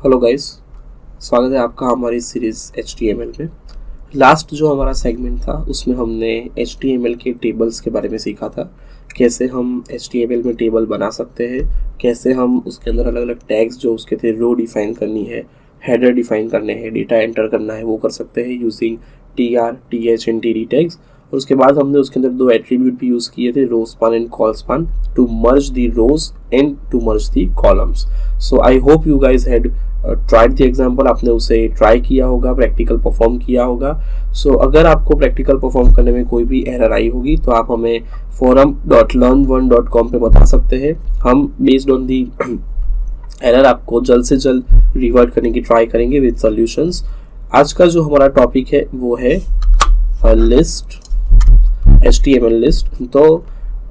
Hello guys, स्वागत है आपका हमारी सीरीज़ HTML में। लास्ट जो हमारा सेगमेंट था उसमें हमने HTML के टेबल्स के बारे में सीखा था। कैसे हम HTML में टेबल बना सकते हैं, कैसे हम उसके अंदर अलग अलग टैग्स जो उसके थे रो डिफाइन करनी है, हेडर डिफाइन करने हैं, डेटा एंटर करना है, वो कर सकते हैं using TR, TH and TD tags. और उसके बाद हमने उसके अंदर दो एट्रीब्यूट भी यूज़ किए थे, row span and col span, to merge the rows and to merge the columns. So I hope you guys had tried the example, आपने उसे ट्राई किया होगा, प्रैक्टिकल परफॉर्म किया होगा। सो अगर आपको प्रैक्टिकल परफॉर्म करने में कोई भी एरर आई होगी तो आप हमें forum.learn1.com पे बता सकते हैं। हम बेस्ड ऑन दी एरर आपको जल्द से जल्द रिवर्ट करने की ट्राई करेंगे विद सॉल्यूशंस। आज का जो हमारा टॉपिक है वो है लिस्ट, HTML लिस्ट। तो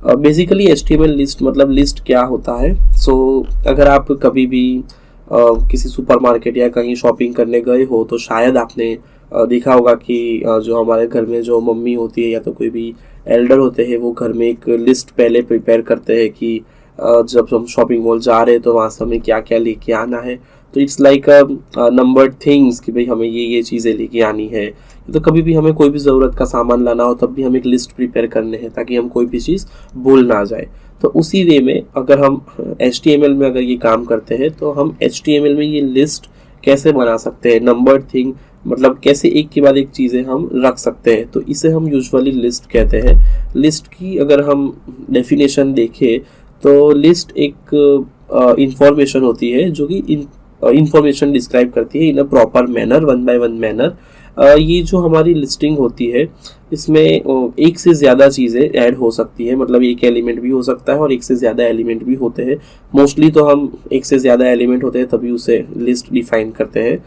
बेसिकली HTML लिस्ट मतलब लिस्ट क्या होता है। सो अगर आप कभी भी किसी सुपरमार्केट या कहीं शॉपिंग करने गए हो तो शायद आपने देखा होगा कि जो हमारे घर में जो मम्मी होती है या तो कोई भी एल्डर होते हैं वो घर में एक लिस्ट पहले प्रिपेयर करते हैं कि जब हम शॉपिंग मॉल जा रहे हैं तो वहाँ से हमें क्या क्या लेके आना है। तो इट्स लाइक नंबर्ड थिंग्स कि भाई हमें ये चीज़ें लेके आनी है। तो कभी भी हमें कोई भी ज़रूरत का सामान लाना हो तब भी हम एक लिस्ट प्रिपेयर करने हैं ताकि हम कोई भी चीज़ भूल ना जाए। तो उसी वे में अगर हम HTML में अगर ये काम करते हैं तो हम HTML में ये लिस्ट कैसे बना सकते हैं, नंबर्ड थिंग मतलब कैसे एक के बाद एक चीज़ें हम रख सकते हैं। तो इसे हम यूजुअली लिस्ट कहते हैं। लिस्ट की अगर हम डेफिनेशन देखें तो लिस्ट एक इंफॉर्मेशन होती है जो कि इंफॉर्मेशन डिस्क्राइब करती है in a proper manner, one by one manner. ये जो हमारी लिस्टिंग होती है इसमें एक से ज़्यादा चीज़ें ऐड हो सकती है, मतलब एक एलिमेंट भी हो सकता है और एक से ज़्यादा एलिमेंट भी होते हैं। मोस्टली तो हम एक से ज़्यादा एलिमेंट होते हैं तभी उसे लिस्ट डिफाइन करते हैं।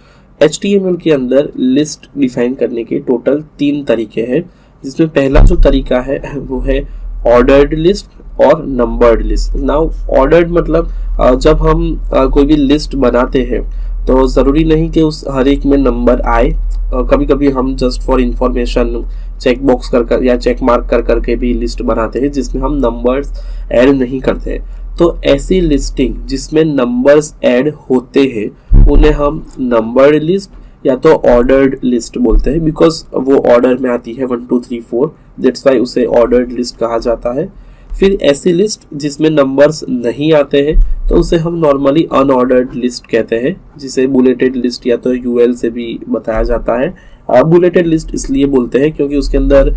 HTML के अंदर लिस्ट डिफाइन करने के टोटल 3 तरीके हैं, जिसमें पहला जो तरीका है वो है ऑर्डर्ड लिस्ट और नंबर्ड लिस्ट। नाउ ऑर्डर्ड मतलब जब हम कोई भी लिस्ट बनाते हैं तो ज़रूरी नहीं कि उस हर एक में नंबर आए। कभी कभी हम just for information check box कर या चेक मार्क कर करके भी लिस्ट बनाते हैं जिसमें हम नंबर्स ऐड नहीं करते। तो ऐसी लिस्टिंग जिसमें नंबर्स ऐड होते हैं उन्हें हम नंबर्ड लिस्ट या तो ऑर्डर्ड लिस्ट बोलते हैं, बिकॉज वो ऑर्डर में आती है 1 2 3 4, दैट्स वाई उसे ऑर्डर्ड लिस्ट कहा जाता है। फिर ऐसी लिस्ट जिसमें नंबर्स नहीं आते हैं तो उसे हम नॉर्मली अनऑर्डर्ड लिस्ट कहते हैं, जिसे बुलेटेड लिस्ट या तो UL से भी बताया जाता है। बुलेटेड लिस्ट इसलिए बोलते हैं क्योंकि उसके अंदर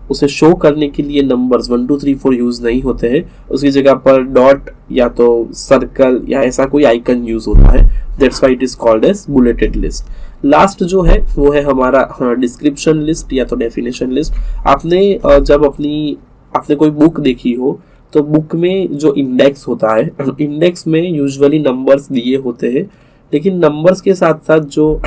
उसे शो करने के लिए नंबर्स 1 2 3 4 यूज नहीं होते हैं, उसकी जगह पर डॉट या तो सर्कल या ऐसा कोई आइकन यूज होता है। That's why it is called as bulleted list. Last जो है वो है हमारा डिस्क्रिप्शन लिस्ट या तो डेफिनेशन लिस्ट। जब आपने कोई बुक देखी हो तो बुक में जो इंडेक्स होता है, इंडेक्स में यूजुअली नंबर्स दिए होते हैं, लेकिन नंबर्स के साथ साथ जो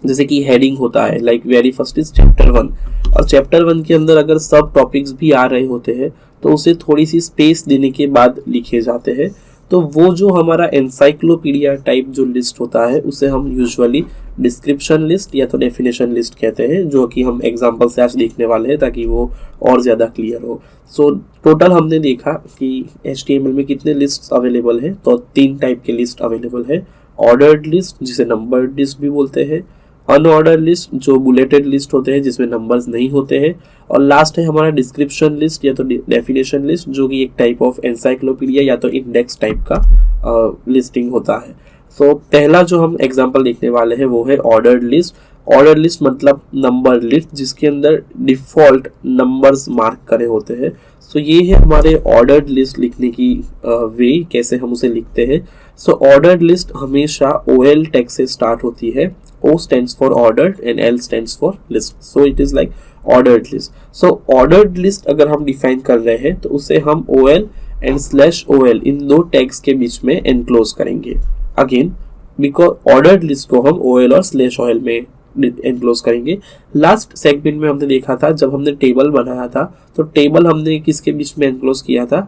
जैसे कि हेडिंग होता है, like very first is chapter 1, और चैप्टर 1 के अंदर अगर सब टॉपिक्स भी आ रहे होते हैं तो उसे थोड़ी सी स्पेस देने के बाद लिखे जाते हैं। तो वो जो हमारा एनसाइक्लोपीडिया टाइप जो लिस्ट होता है उसे हम यूजुअली डिस्क्रिप्शन लिस्ट या तो डेफिनेशन लिस्ट कहते हैं, जो कि हम एग्जांपल से आज देखने वाले हैं ताकि वो और ज़्यादा क्लियर हो। सो टोटल हमने देखा कि HTML में कितने लिस्ट अवेलेबल है, तो 3 टाइप के लिस्ट अवेलेबल है। ऑर्डर्ड लिस्ट जिसे नंबर्ड लिस्ट भी बोलते हैं, अनऑर्डर्ड लिस्ट जो बुलेटेड लिस्ट होते हैं जिसमें नंबर्स नहीं होते हैं, और लास्ट है हमारा डिस्क्रिप्शन लिस्ट या तो डेफिनेशन लिस्ट जो कि एक टाइप ऑफ एनसाइक्लोपीडिया या तो इंडेक्स टाइप का लिस्टिंग होता है। सो पहला जो हम एग्जांपल देखने वाले हैं वो है ऑर्डर्ड लिस्ट। ऑर्डर्ड लिस्ट मतलब नंबर लिस्ट जिसके अंदर डिफॉल्ट नंबर्स मार्क करे होते हैं। सो ये है हमारे ऑर्डर्ड लिस्ट लिखने की वे, कैसे हम उसे लिखते हैं। सो ऑर्डर्ड लिस्ट हमेशा OL टैग से स्टार्ट होती है। O stands for ordered and L stands for list. So it is like ordered list. So ordered list अगर हम डिफाइन कर रहे हैं तो उसे हम OL and /OL in 2 tags के बीच में एनक्लोज करेंगे। अगेन बिकॉज ऑर्डर्ड लिस्ट को हम OL और /OL में एनक्लोज करेंगे। लास्ट सेगमेंट में हमने देखा था जब हमने टेबल बनाया था तो टेबल हमने किसके बीच में एनक्लोज किया था,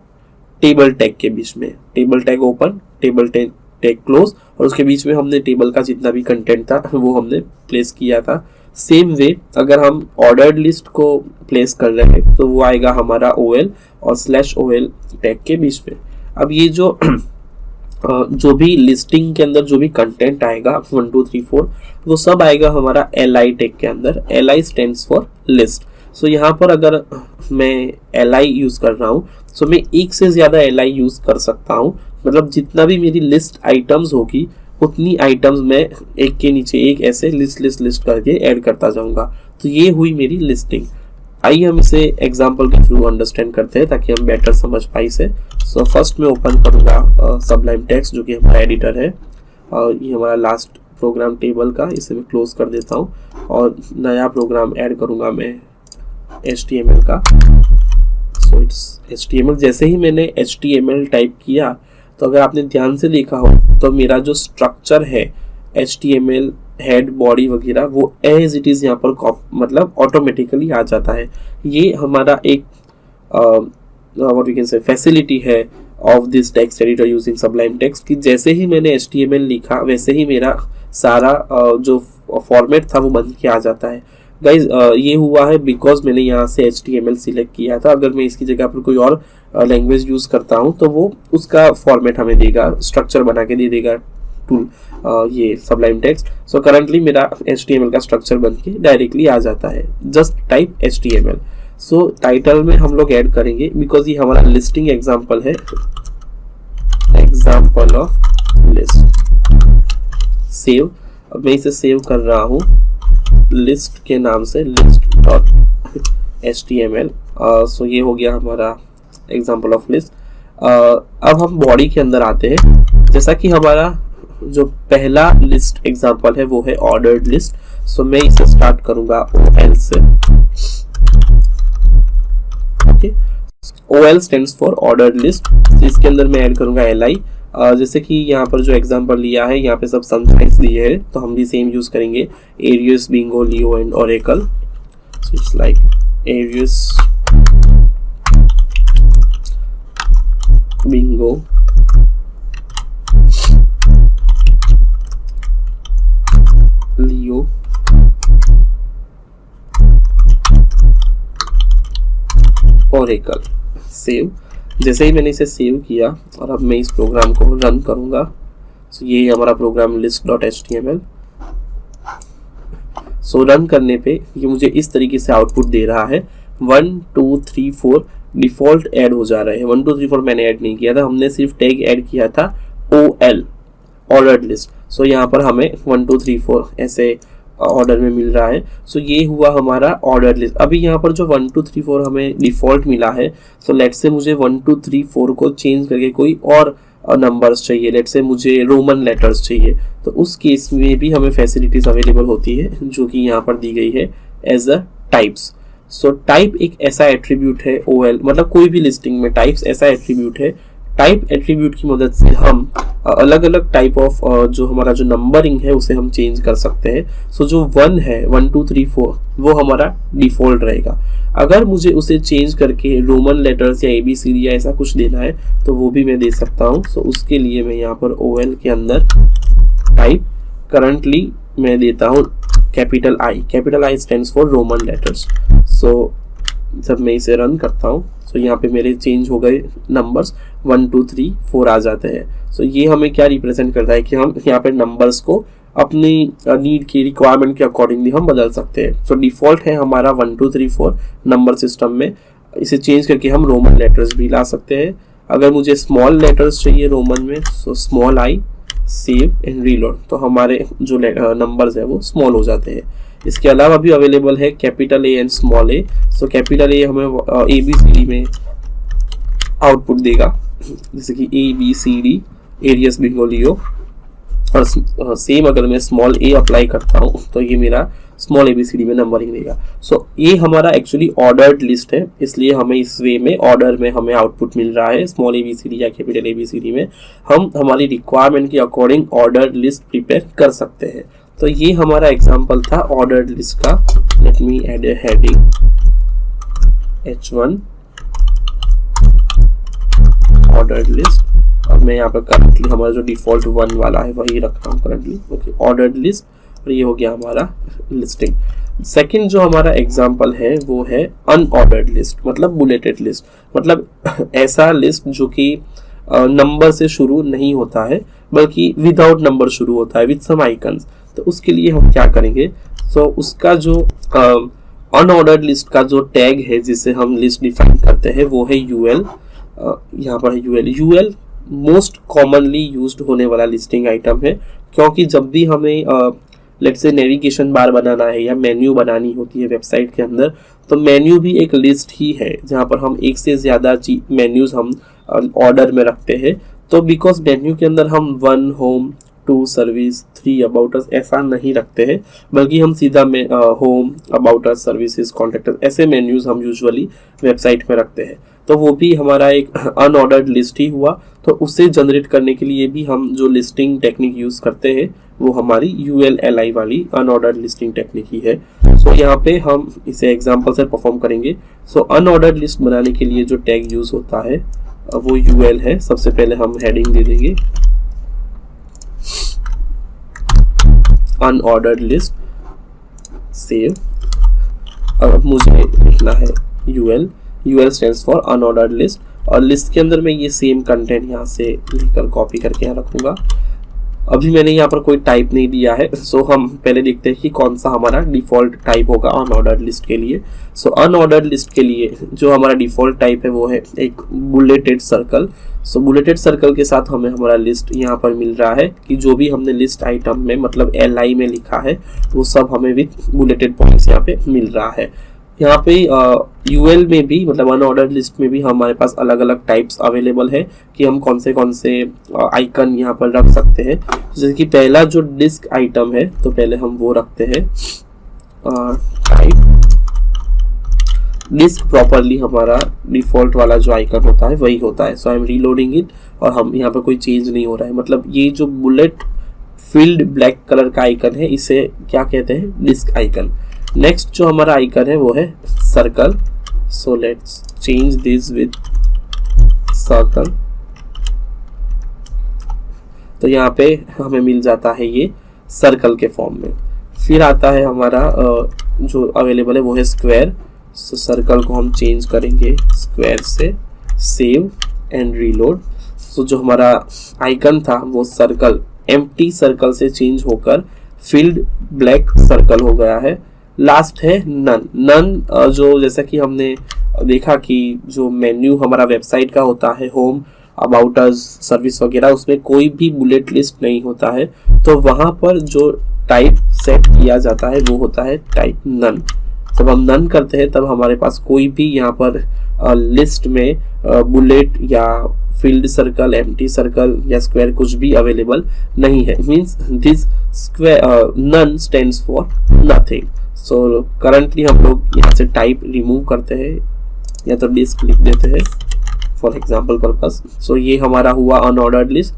टेबल टैग के बीच में। Table tag open, table tag close, और उसके बीच में हमने टेबल का जितना भी कंटेंट था वो हमने प्लेस किया था। सेम वे अगर हम ऑर्डर्ड लिस्ट को प्लेस कर रहे हैं तो वो आएगा हमारा OL और /OL टैग के बीच में। अब ये जो जो भी लिस्टिंग के अंदर जो भी कंटेंट आएगा 1 2 3 4 वो सब आएगा हमारा LI टैग के अंदर। LI stands for list. So यहाँ पर अगर मैं LI यूज कर रहा हूँ सो मैं एक से ज्यादा LI यूज कर सकता हूँ, मतलब जितना भी मेरी लिस्ट आइटम्स होगी उतनी आइटम्स मैं एक के नीचे एक ऐसे लिस्ट करके ऐड करता जाऊंगा। तो ये हुई मेरी लिस्टिंग। आइए हम इसे एग्जांपल के थ्रू अंडरस्टैंड करते हैं ताकि हम बेटर समझ पाए इसे। सो फर्स्ट मैं ओपन करूंगा सबलाइम टेक्स्ट जो कि हमारा एडिटर है, और ये हमारा लास्ट प्रोग्राम टेबल का, इसे मैं क्लोज कर देता हूँ और नया प्रोग्राम ऐड करूंगा मैं HTML का। So it's HTML। जैसे ही मैंने HTML टाइप किया तो अगर आपने ध्यान से देखा हो तो मेरा जो स्ट्रक्चर है HTML हेड बॉडी वगैरह वो एज इट इज यहाँ पर मतलब ऑटोमेटिकली आ जाता है। ये हमारा एक what we can say facility है of this text editor using Sublime Text कि जैसे ही मैंने HTML लिखा वैसे ही मेरा सारा जो फॉर्मेट था वो बन के आ जाता है। गाइज ये हुआ है बिकॉज मैंने यहाँ से HTML सिलेक्ट किया था। अगर मैं इसकी जगह पर कोई और लैंग्वेज यूज करता हूँ तो वो उसका फॉर्मेट हमें देगा, स्ट्रक्चर बना के दे देगा टूल ये सबलाइम टेक्स्ट। सो करंटली मेरा HTML का स्ट्रक्चर बन के डायरेक्टली आ जाता है, जस्ट टाइप HTML। सो टाइटल में हम लोग ऐड करेंगे बिकॉज ये हमारा लिस्टिंग एग्जांपल है, एग्जांपल ऑफ लिस्ट। सेव, अब मैं इसे सेव कर रहा हूँ लिस्ट के नाम से, list.html। सो ये हो गया हमारा एग्जांपल ऑफ लिस्ट। अब हम बॉडी के अंदर आते हैं। जैसा कि हमारा जो पहला लिस्ट एग्जांपल है वो है ऑर्डर्ड लिस्ट। सो मैं इसे स्टार्ट करूंगा OL से। Okay, OL stands for ordered list. इसके अंदर मैं ऐड करूंगा LI। जैसे कि यहाँ पर जो एग्जांपल लिया है यहाँ पे सब सनशाइन दिए है तो हम भी सेम यूज करेंगे, Arius, Bingo, Leo and Oracle. So it's like Arius, Bingo, Leo, Oracle. Save. जैसे ही मैंने इसे सेव किया और अब मैं इस प्रोग्राम को रन करूंगा। सो ये हमारा प्रोग्राम list.html। सो रन करने पे ये मुझे इस तरीके से आउटपुट दे रहा है। 1 2 3 4 डिफॉल्ट ऐड हो जा रहे हैं। 1 2 3 4 मैंने ऐड नहीं किया था, हमने सिर्फ टैग ऐड किया था OL, ऑर्डर्ड लिस्ट। सो यहाँ पर हमें 1 2 3 4 ऐसे ऑर्डर में मिल रहा है। सो ये हुआ हमारा ऑर्डर लिस्ट। अभी यहाँ पर जो 1 2 3 4 हमें डिफॉल्ट मिला है, सो लेट्स से मुझे 1 2 3 4 को चेंज करके कोई और नंबर्स चाहिए, लेट्स से मुझे रोमन लेटर्स चाहिए, तो उस केस में भी हमें फैसिलिटीज अवेलेबल होती है जो कि यहाँ पर दी गई है as a types. So type एक ऐसा एट्रीब्यूट है OL, मतलब कोई भी लिस्टिंग में टाइप्स ऐसा एट्रीब्यूट है। टाइप एट्रीब्यूट की मदद से हम अलग अलग टाइप ऑफ जो हमारा जो नंबरिंग है उसे हम चेंज कर सकते हैं। सो जो 1 है 1 2 3 4 वो हमारा डिफॉल्ट रहेगा। अगर मुझे उसे चेंज करके रोमन लेटर्स या ABCD या ऐसा कुछ देना है तो वो भी मैं दे सकता हूँ। सो उसके लिए मैं यहाँ पर OL के अंदर टाइप करंटली मैं देता हूँ capital I stands for Roman letters. So जब मैं इसे रन करता हूँ तो यहाँ पे मेरे चेंज हो गए नंबर्स, 1 2 3 4 आ जाते हैं। सो ये हमें क्या रिप्रेजेंट करता है कि हम यहाँ पे नंबर्स को अपनी नीड की रिक्वायरमेंट के अकॉर्डिंगली हम बदल सकते हैं। सो डिफॉल्ट है हमारा 1 2 3 4 नंबर सिस्टम में, इसे चेंज करके हम रोमन लेटर्स भी ला सकते हैं। अगर मुझे स्मॉल लेटर्स चाहिए रोमन में, so small I, save and reload, तो हमारे जो नंबर्स है वो स्मॉल हो जाते हैं। इसके अलावा भी अवेलेबल है capital A and small a। So capital A हमें ABCD में आउटपुट देगा, जैसे कि ABCD, एरियस, बिंगो, लियो। और सेम अगर मैं स्मॉल a अप्लाई करता हूँ तो ये मेरा स्मॉल ABCD में नंबरिंग देगा। सो ये हमारा एक्चुअली ऑर्डर्ड लिस्ट है, इसलिए हमें इस वे में ऑर्डर में हमें आउटपुट मिल रहा है। स्मॉल ABCD या कैपिटल ABCD में हम हमारी रिक्वायरमेंट के अकॉर्डिंग ऑर्डर्ड लिस्ट प्रिपेयर कर सकते हैं। तो ये हमारा एग्जांपल था ऑर्डर्ड लिस्ट का। Let me add a heading H1 ordered list. अब मैं यहाँ पर करंटली हमारा जो डिफॉल्ट 1 वाला है वही रख रहा हूँ करंटली। ओके, ऑर्डर्ड लिस्ट, और ये हो गया हमारा लिस्टिंग। सेकंड जो हमारा एग्जांपल है वो है अनऑर्डर्ड लिस्ट, मतलब बुलेटेड लिस्ट, मतलब ऐसा लिस्ट जो कि नंबर से शुरू नहीं होता है बल्कि विदाउट नंबर शुरू होता है, विद सम आइकन्स। तो उसके लिए हम क्या करेंगे, तो उसका जो अनऑर्डर्ड लिस्ट का जो टैग है जिसे हम लिस्ट डिफाइन करते हैं वो है यूएल। यहाँ पर है UL. UL most commonly used होने वाला लिस्टिंग आइटम है, क्योंकि जब भी हमें लेट्स से नेविगेशन बार बनाना है या मेन्यू बनानी होती है वेबसाइट के अंदर, तो मेन्यू भी एक लिस्ट ही है जहाँ पर हम एक से ज़्यादा मेन्यूज हम ऑर्डर में रखते हैं। तो बिकॉज मेन्यू के अंदर हम 1 होम, 2 सर्विस, 3 अबाउट अस ऐसा नहीं रखते हैं, बल्कि हम सीधा home, about us, services, contact ऐसे मेन्यूज हम यूजुअली वेबसाइट में रखते हैं। तो वो भी हमारा एक अनऑर्डर्ड लिस्ट ही हुआ। तो उसे जनरेट करने के लिए भी हम जो लिस्टिंग टेक्निक यूज़ करते हैं वो हमारी ULLI वाली अनऑर्डर्ड लिस्टिंग टेक्निक ही है। सो यहाँ पे हम इसे एग्जांपल से परफॉर्म करेंगे। सो अनऑर्डर्ड लिस्ट बनाने के लिए जो टैग यूज़ होता है वो UL है। सबसे पहले हम हेडिंग दे देंगे अनऑर्डर्ड लिस्ट, सेव। अब मुझे लिखना है UL stands for unordered list, और लिस्ट के अंदर मैं ये सेम कंटेंट यहाँ से लेकर कॉपी करके यहाँ रखूँगा। अभी मैंने यहाँ पर कोई टाइप नहीं दिया है। सो हम पहले देखते हैं कि कौन सा हमारा डिफ़ॉल्ट टाइप होगा अनऑर्डर्ड लिस्ट के लिए। सो अनऑर्डर्ड लिस्ट के लिए जो हमारा डिफ़ॉल्ट टाइप है वो है एक बुलेटेड सर्कल। सो बुलेटेड सर्कल के साथ हमें हमारा लिस्ट यहाँ पर मिल रहा है कि जो भी हमने लिस्ट आइटम में मतलब LI में लिखा है वो सब हमें विथ बुलेटेड पॉइंट्स यहाँ पे मिल रहा है। यहाँ पे UL में भी मतलब अनऑर्डर्ड लिस्ट में भी हमारे पास अलग अलग टाइप्स अवेलेबल है कि हम कौन से आइकन यहाँ पर रख सकते हैं। जैसे कि पहला जो डिस्क आइटम है, तो पहले हम वो रखते हैं टाइप डिस्क। प्रॉपरली हमारा डिफॉल्ट वाला जो आइकन होता है वही होता है। सो आई एम रीलोडिंग इट, और हम यहाँ पर कोई चेंज नहीं हो रहा है। मतलब ये जो बुलेट फील्ड ब्लैक कलर का आइकन है इसे क्या कहते हैं, डिस्क आइकन। नेक्स्ट जो हमारा आइकन है वो है circle. So let's change this with circle. तो यहाँ पे हमें मिल जाता है ये सर्कल के फॉर्म में। फिर आता है हमारा जो अवेलेबल है वो है स्क्वायर। सो सर्कल को हम चेंज करेंगे स्क्वायर से, सेव एंड रीलोड। सो जो हमारा आइकन था वो सर्कल, एम्प्टी सर्कल से चेंज होकर फील्ड ब्लैक सर्कल हो गया है। लास्ट है नन जो जैसा कि हमने देखा कि जो मेन्यू हमारा वेबसाइट का होता है, होम, अबाउट अस, सर्विस वगैरह, उसमें कोई भी बुलेट लिस्ट नहीं होता है। तो वहाँ पर जो टाइप सेट किया जाता है वो होता है टाइप नन। जब हम नन करते हैं तब हमारे पास कोई भी यहाँ पर लिस्ट में बुलेट या फील्ड सर्कल, एम्प्टी सर्कल या स्क्वायर कुछ भी अवेलेबल नहीं है। Means this square none stands for nothing. So currently हम लोग यहाँ से टाइप रिमूव करते हैं या तो डिस्क लिख देते हैं फॉर एग्जाम्पल पर्पस। सो ये हमारा हुआ अनऑर्डर्ड लिस्ट।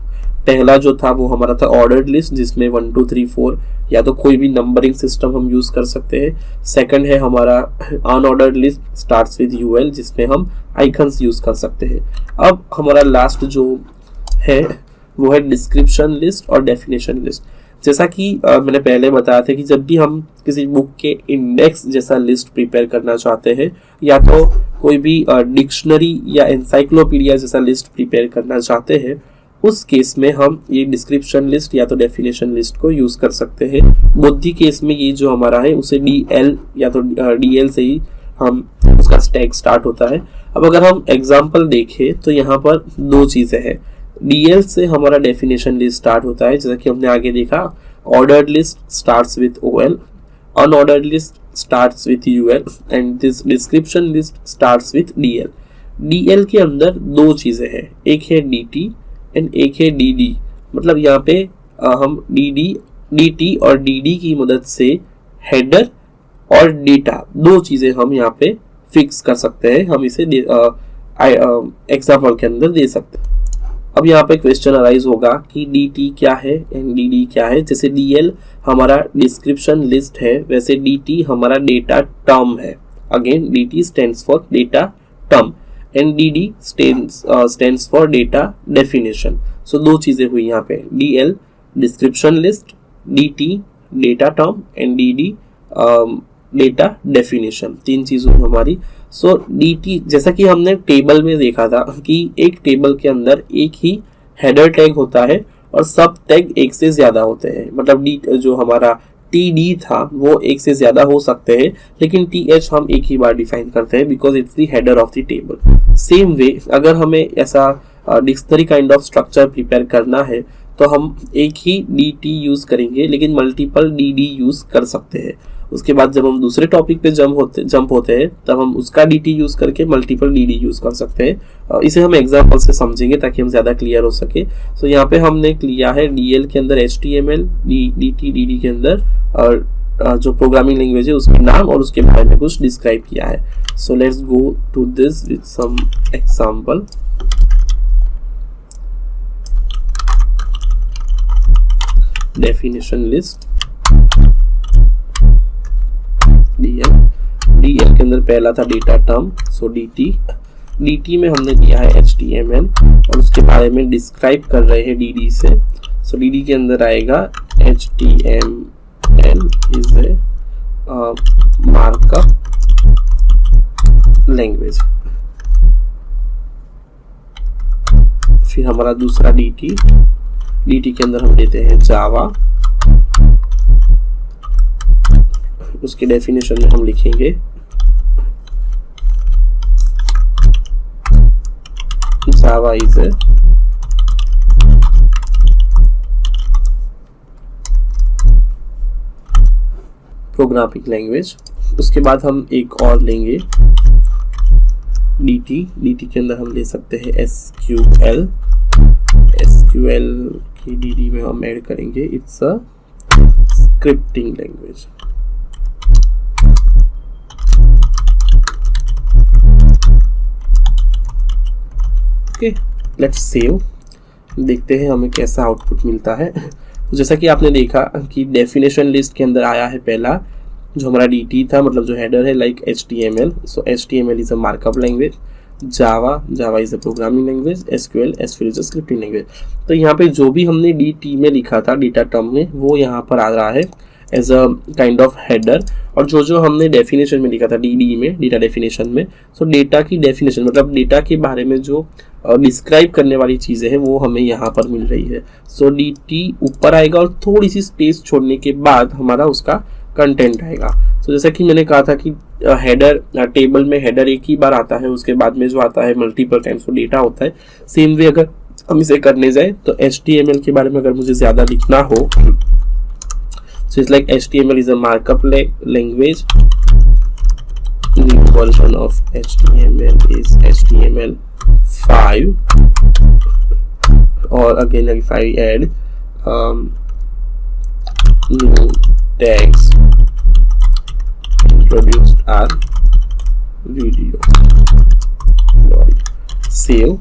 पहला जो था वो हमारा था ऑर्डर्ड लिस्ट जिसमें 1 2 3 4 या तो कोई भी नंबरिंग सिस्टम हम यूज कर सकते हैं। सेकंड है हमारा unordered list starts with UL जिसमें हम आइकन्स यूज कर सकते हैं। अब हमारा लास्ट जो है वो है डिस्क्रिप्शन लिस्ट और डेफिनेशन लिस्ट। जैसा कि मैंने पहले बताया था कि जब भी हम किसी बुक के इंडेक्स जैसा लिस्ट प्रिपेयर करना चाहते हैं या तो कोई भी डिक्शनरी या एनसाइक्लोपीडिया जैसा लिस्ट प्रिपेयर करना चाहते हैं, उस केस में हम ये डिस्क्रिप्शन लिस्ट या तो डेफिनेशन लिस्ट को यूज कर सकते हैं। बुद्धि केस में ये जो हमारा है उसे DL या तो DL से ही हम उसका स्टैक स्टार्ट होता है। अब अगर हम एग्जांपल देखें तो यहाँ पर 2 चीजें हैं। DL से हमारा डेफिनेशन लिस्ट स्टार्ट होता है, जैसा कि हमने आगे देखा। Ordered list starts with OL, unordered list starts with UL and this description list starts with DL। DL के अंदर 2 चीजें हैं, एक है DT एंड एक है DD। मतलब यहाँ पे हम DT और DD की मदद से हेडर और डेटा 2 चीजें हम यहाँ पे फिक्स कर सकते हैं। हम इसे एग्जाम्पल के अंदर दे सकते हैं। अब यहाँ पे क्वेश्चन अराइज होगा कि DT क्या है एंड DD क्या है। जैसे DL हमारा डिस्क्रिप्शन लिस्ट है, वैसे DT हमारा डेटा टर्म है। Again DT stands for data term and DD stands for data definition. So 2 चीजें हुई यहाँ पे, DL description list, DT data term and DD data definition. 3 चीज हुई हमारी। सो dt, जैसा कि हमने टेबल में देखा था कि एक टेबल के अंदर एक ही हेडर टैग होता है और सब टैग एक से ज्यादा होते हैं, मतलब डी जो हमारा td था वो एक से ज्यादा हो सकते हैं, लेकिन th हम एक ही बार डिफाइन करते हैं because it's the header of the table. Same way अगर हमें ऐसा dictionary kind of structure prepare करना है तो हम एक ही dt यूज करेंगे लेकिन मल्टीपल dd यूज कर सकते हैं। उसके बाद जब हम दूसरे टॉपिक पे जंप होते हैं तब हम उसका dt यूज करके मल्टीपल dd यूज कर सकते हैं। इसे हम एग्जांपल से समझेंगे ताकि हम ज्यादा क्लियर हो सके। सो यहाँ पे हमने लिया है dl के अंदर html, dt dd के अंदर और जो प्रोग्रामिंग लैंग्वेज है उसके नाम और उसके बारे में कुछ डिस्क्राइब किया है। So let's go to this with some example. Definition list DL के अंदर पहला था डेटा टर्म, सो DT में हमने दिया है HTML और उसके बारे में डिस्क्राइब कर रहे हैं DD से। सो DD के अंदर आएगा HTML is a markup language. फिर हमारा दूसरा DT के अंदर हम देते हैं जावा। उसके डेफिनेशन में हम लिखेंगे Java is a programming language. उसके बाद हम एक और लेंगे dt के अंदर हम ले सकते हैं SQL की dd में हम ऐड करेंगे it's a scripting language. Okay, let's save, देखते हैं हमें कैसा आउटपुट मिलता है। जैसा कि आपने देखा कि डेफिनेशन लिस्ट के अंदर आया है पहला जो हमारा dt था, मतलब जो हेडर है like HTML। So HTML is a markup language, Java is a programming language, SQL is a scripting language. तो यहाँ पे जो भी हमने dt में लिखा था डेटा टर्म में वो यहाँ पर आ रहा है as a kind of header, और जो हमने डेफिनेशन में लिखा था dd में, डेटा डेफिनेशन में, सो डेटा की डेफिनेशन मतलब डेटा के बारे में जो डिस्क्राइब करने वाली चीज़ें हैं वो हमें यहाँ पर मिल रही है। सो dt ऊपर आएगा और थोड़ी सी स्पेस छोड़ने के बाद हमारा उसका कंटेंट आएगा। सो जैसा कि मैंने कहा था कि हेडर टेबल में हेडर एक ही बार आता है, उसके बाद में जो आता है मल्टीपल टाइम्स वो डेटा होता है। सेम वे अगर हम इसे करने जाए तो HTML के बारे में अगर मुझे ज़्यादा लिखना हो, so it's like HTML is a markup language. New version of HTML is HTML5, or again if I add new tags introduced are video, save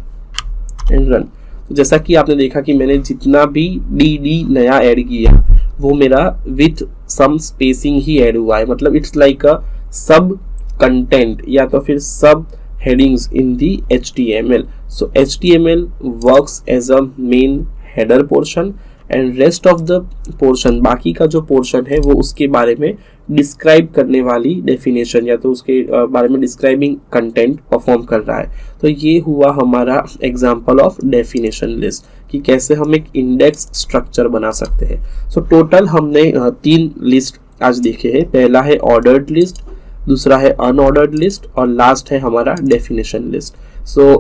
and run। जैसा कि आपने देखा कि मैंने जितना भी dd नया ऐड किया वो मेरा विथ सम स्पेसिंग ही ऐड हुआ है, मतलब इट्स लाइक अ सब कंटेंट या तो फिर सब headings in the HTML. So HTML works as a main header portion and rest of the portion, बाकी का जो पोर्शन है वो उसके बारे में डिस्क्राइब करने वाली डेफिनेशन या तो उसके बारे में डिस्क्राइबिंग कंटेंट परफॉर्म कर रहा है। तो ये हुआ हमारा एग्जांपल ऑफ डेफिनेशन लिस्ट कि कैसे हम एक इंडेक्स स्ट्रक्चर बना सकते हैं। सो टोटल हमने 3 लिस्ट आज देखे हैं। पहला है ऑर्डर्ड लिस्ट, दूसरा है अनऑर्डर्ड लिस्ट और लास्ट है हमारा डेफिनेशन लिस्ट। सो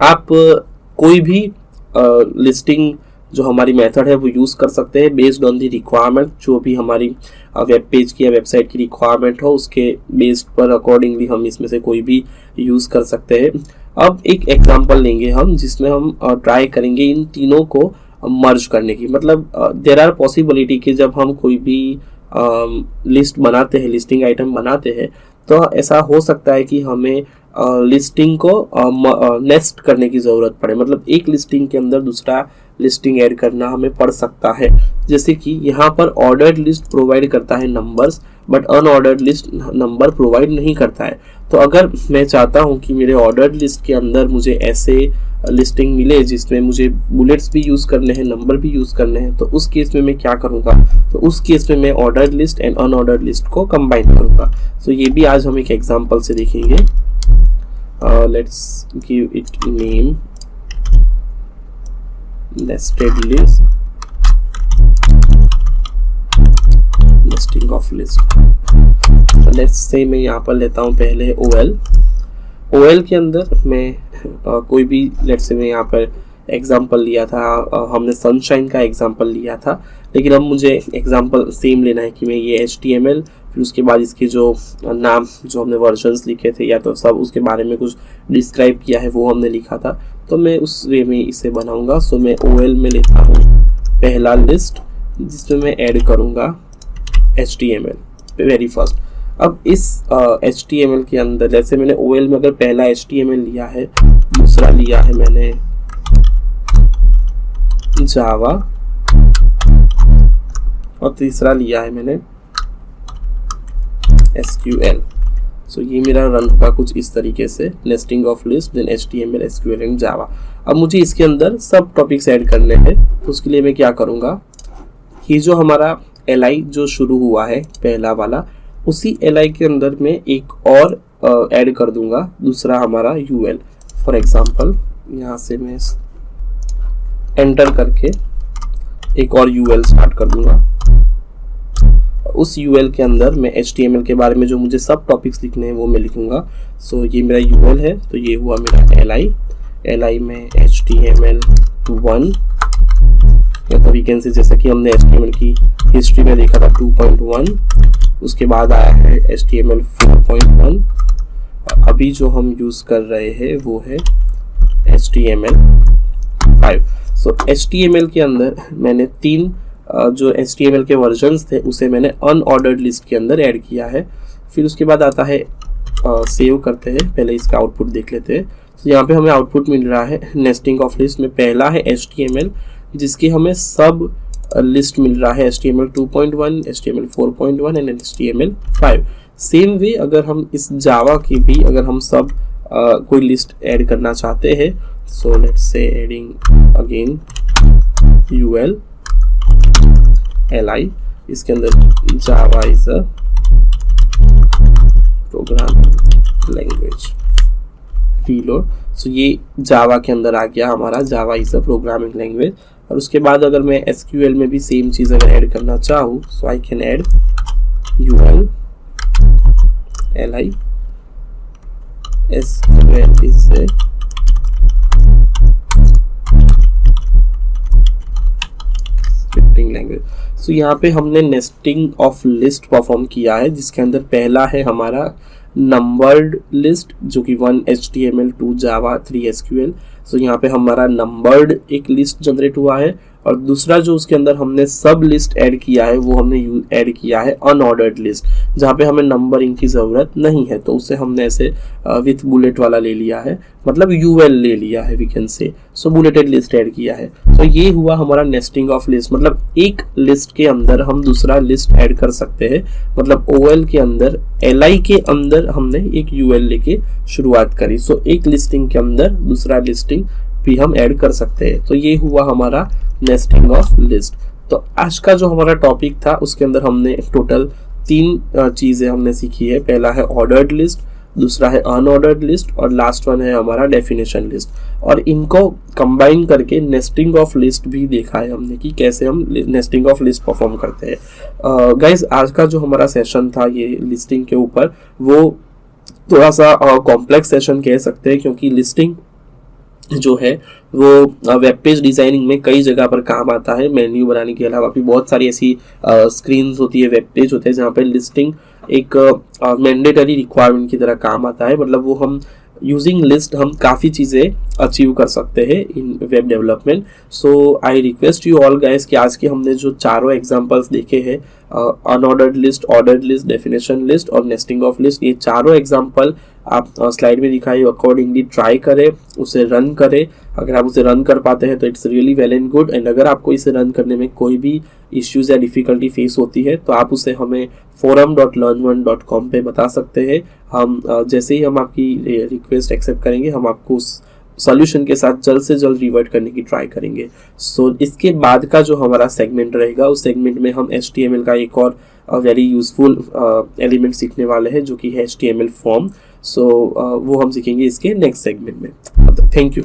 आप कोई भी लिस्टिंग जो हमारी मेथड है वो यूज़ कर सकते हैं बेस्ड ऑन द रिक्वायरमेंट, जो भी हमारी वेब पेज की या वेबसाइट की रिक्वायरमेंट हो उसके बेस्ड पर अकॉर्डिंगली हम इसमें से कोई भी यूज़ कर सकते हैं। अब एक एग्जांपल लेंगे हम जिसमें हम ट्राई करेंगे इन तीनों को मर्ज करने की। मतलब देयर आर पॉसिबिलिटी कि जब हम कोई भी लिस्ट बनाते हैं, लिस्टिंग आइटम बनाते हैं, तो ऐसा हो सकता है कि हमें लिस्टिंग को नेस्ट करने की ज़रूरत पड़े। मतलब एक लिस्टिंग के अंदर दूसरा लिस्टिंग ऐड करना हमें पड़ सकता है। जैसे कि यहाँ पर ऑर्डर्ड लिस्ट प्रोवाइड करता है numbers, but unordered list number provide नहीं करता है। तो अगर मैं चाहता हूँ कि मेरे ऑर्डर्ड लिस्ट के अंदर मुझे ऐसे लिस्टिंग मिले जिसमें मुझे बुलेट्स भी यूज़ करने हैं, नंबर भी यूज़ करने हैं, तो उस केस में मैं क्या करूँगा, तो उस केस में मैं ordered list and unordered list को कंबाइन करूँगा। तो ये भी आज हम एक एग्जांपल से देखेंगे। Let's give it name nested list, listing of list. Let's say मैं यहाँ पर लेता हूँ पहले OL के अंदर मैं कोई भी, लेट्स से मैं यहाँ पर एग्जांपल लिया था, हमने सनशाइन का एग्जांपल लिया था, लेकिन अब मुझे एग्जांपल सेम लेना है कि मैं ये HTML, फिर उसके बाद इसके जो नाम जो हमने वर्जन्स लिखे थे या तो सब उसके बारे में कुछ डिस्क्राइब किया है वो हमने लिखा था, तो मैं उस वे में इसे बनाऊंगा। सो मैं OL में लेता हूँ पहला लिस्ट जिसमें मैं ऐड करूँगा HTML वेरी फर्स्ट। अब इस HTML के अंदर जैसे मैंने OL में अगर पहला HTML लिया है, दूसरा लिया है मैंने जावा और तीसरा लिया है मैंने SQL। सो ये मेरा रन होगा कुछ इस तरीके से, nesting of list then HTML SQL and Java. अब मुझे इसके अंदर सब टॉपिक्स ऐड करने हैं, तो उसके लिए मैं क्या करूँगा, ये जो हमारा LI जो शुरू हुआ है पहला वाला, उसी LI के अंदर में एक और ऐड कर दूंगा दूसरा हमारा UL। फॉर एग्जांपल यहाँ से मैं एंटर करके एक और UL स्टार्ट कर दूंगा। उस UL के अंदर मैं HTML के बारे में जो मुझे सब टॉपिक्स लिखने हैं वो मैं लिखूंगा। सो ये मेरा UL है, तो ये हुआ मेरा LI में HTML1 या तो वैकेंसी, जैसा कि हमने HTML की हिस्ट्री में देखा था 2.1, उसके बाद आया है HTML 4.1, अभी जो हम यूज़ कर रहे हैं वो है HTML 5। सो HTML के अंदर मैंने 3 जो HTML के वर्जन्स थे उसे मैंने अनऑर्डर्ड लिस्ट के अंदर ऐड किया है। फिर उसके बाद आता है सेव करते हैं, पहले इसका आउटपुट देख लेते हैं। तो यहाँ पे हमें आउटपुट मिल रहा है नेस्टिंग ऑफ लिस्ट में पहला है HTML जिसकी हमें सब लिस्ट मिल रहा है HTML 2.1, HTML 4.1 and HTML 5। Same way अगर हम इस जावा की भी अगर हम सब कोई लिस्ट ऐड करना चाहते हैं, so let's say adding again UL LI, इसके अंदर Java is a programming language, reload. So ये जावा के अंदर आ गया हमारा, Java is a programming language. और उसके बाद अगर मैं SQL में भी सेम चीज़ अगर ऐड करना चाहूँ, so I can add UL LI SQL is a scripting language. So यहाँ पे हमने नेस्टिंग ऑफ लिस्ट परफॉर्म किया है जिसके अंदर पहला है हमारा नंबर्ड लिस्ट जो कि 1 HTML 2 जावा 3 SQL। सो यहाँ पे हमारा नंबर्ड एक लिस्ट जनरेट हुआ है, और दूसरा जो उसके अंदर हमने सब लिस्ट ऐड किया है वो हमने ऐड किया है अनऑर्डर्ड लिस्ट, जहाँ पे हमें नंबरिंग की ज़रूरत नहीं है, तो उसे हमने ऐसे विथ बुलेट वाला ले लिया है, मतलब UL ले लिया है वी कैन से। सो बुलेटेड लिस्ट ऐड किया है। तो ये हुआ हमारा नेस्टिंग ऑफ लिस्ट, मतलब एक लिस्ट के अंदर हम दूसरा लिस्ट ऐड कर सकते हैं। मतलब OL के अंदर LI के अंदर हमने एक UL लेके शुरुआत करी, सो एक लिस्टिंग के अंदर दूसरा लिस्टिंग भी हम ऐड कर सकते हैं। तो ये हुआ हमारा नेस्टिंग ऑफ लिस्ट। तो आज का जो हमारा टॉपिक था उसके अंदर हमने टोटल 3 चीज़ें हमने सीखी है। पहला है ऑर्डर्ड लिस्ट, दूसरा है अनऑर्डर्ड लिस्ट और लास्ट वन है हमारा डेफिनेशन लिस्ट। और इनको कंबाइन करके नेस्टिंग ऑफ लिस्ट भी देखा है हमने कि कैसे हम नेस्टिंग ऑफ लिस्ट परफॉर्म करते हैं। गाइज आज का जो हमारा सेशन था ये लिस्टिंग के ऊपर, वो थोड़ा सा कॉम्प्लेक्स सेशन कह सकते हैं, क्योंकि लिस्टिंग जो है वो वेब पेज डिज़ाइनिंग में कई जगह पर काम आता है। मेन्यू बनाने के अलावा भी बहुत सारी ऐसी स्क्रीन्स होती है, वेब पेज होते हैं जहाँ पे लिस्टिंग एक मैंडेटरी रिक्वायरमेंट की तरह काम आता है। मतलब वो हम यूजिंग लिस्ट हम काफ़ी चीज़ें अचीव कर सकते हैं in web development. So I request you all guys कि आज के हमने जो चारों एग्जांपल्स देखे हैं, unordered list, ordered list, definition list और नेस्टिंग ऑफ लिस्ट, ये चारों एग्जांपल आप स्लाइड में दिखाई अकॉर्डिंगली ट्राई करें, उसे रन करें। अगर आप उसे रन कर पाते हैं तो it's really well and good. And अगर आपको इसे रन करने में कोई भी इश्यूज या डिफ़िकल्टी फेस होती है तो आप उसे हमें forum.learn1.com पे बता सकते हैं। हम जैसे ही हम आपकी रिक्वेस्ट एक्सेप्ट करेंगे हम आपको उस सॉल्यूशन के साथ जल्द से जल्द रिवर्ट करने की ट्राई करेंगे। सो इसके बाद का जो हमारा सेगमेंट रहेगा उस सेगमेंट में हम HTML का एक और वेरी यूजफुल एलिमेंट सीखने वाले हैं जो कि है HTML फॉर्म। सो वो हम सीखेंगे इसके नेक्स्ट सेगमेंट में। Thank you.